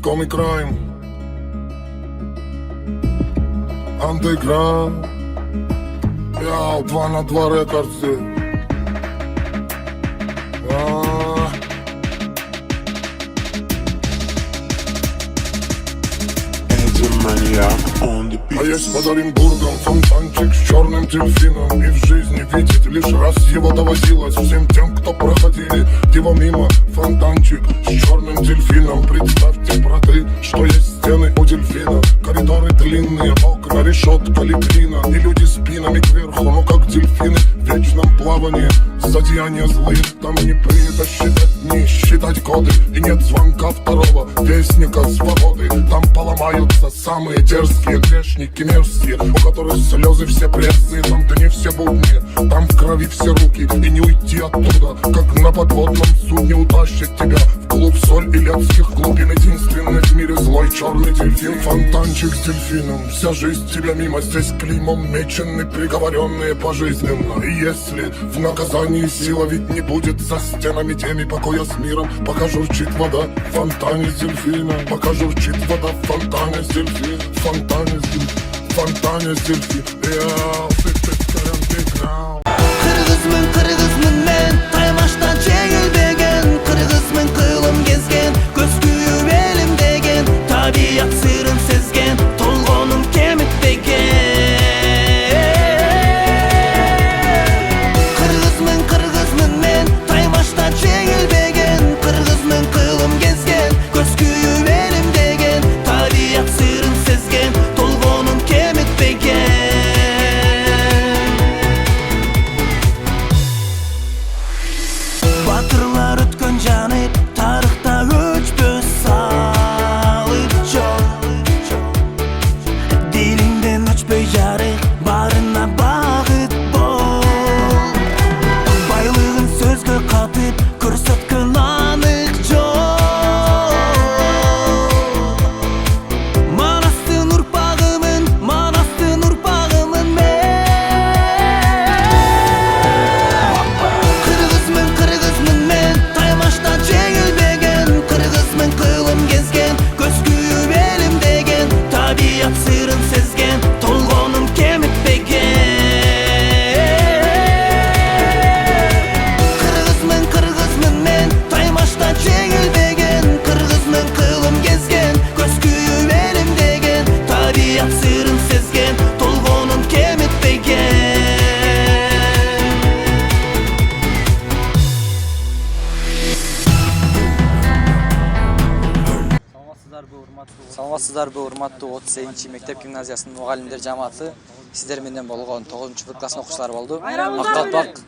Comic Crime, Underground, я 2 на 2 рекордсы. А есть под Оренбургом фонтанчик с черным дельфином. И в жизни видеть лишь раз его доводилось всем тем, кто проходили его мимо. Фонтанчик с черным дельфином. Представьте, браты, что есть стены у дельфина. Коридоры длинные, окна, решетка, литрина. И люди спинами кверху, ну как дельфины в вечном плавании. Зодеяния злые, там не принято считать дни, считать годы. И нет звонка второго вестника свободы. Там поломаются самые дерзкие грешники мерзкие, у которых слезы все пресные. Там дни все будни, там в крови все руки. И не уйти оттуда, как на подводном судне. Утащит тебя в клуб соль и летских глубин. Единственный в мире злой черный дельфин. Фонтанчик с дельфином, вся жизнь тебя мимо. Здесь клеймом мечены, приговоренные пожизненно. И если в наказании сила ведь не будет за стенами теми покоя с миром, пока журчит вода в фонтане с дельфином. Пока журчит вода в фонтане с дельфином. В фонтане с дельфином. Kırgızmın men, Taymaş'tan çekilbegen. Kırgızmın kılım gezgen, göz kuyup elim degen. Tabiat sırrın sezgen, tolgonum kemik degen. Kırgızmın men, Taymaş'tan çekilbegen. Kırgızmın kılım gezgen, göz kuyup elim degen. Tabiat sırrın sezgen, tolgonum kemik degen. Batırlar ötkön janıp, tarıhta öçpöz salıp jol. Dilinden öçpöy jarık, barına bağıt bol. Baylığın sözgö katıp, көрсөткөн anık jol. Manastın urpağımın men. Kırgızmın men, Taymaş'tan çekilbegen. Kırgızmın kılım gezgen, göz kuyup elim degen. Tabiat sırrın sezgen, tolgonum kemik degen. Kırgızmın men, Taymaş'tan çekilbegen. Kırgızmın kılım gezgen, göz kuyup elim degen. Tabiat sırrın sezgen, tolgonum kemik degen. Саламатсыздар бу урматтуу 38-чи мектеп гимназиясынын мугалимдер жамааты. Сиздер менен болгон 9-класс окуучулар болду. Акалпак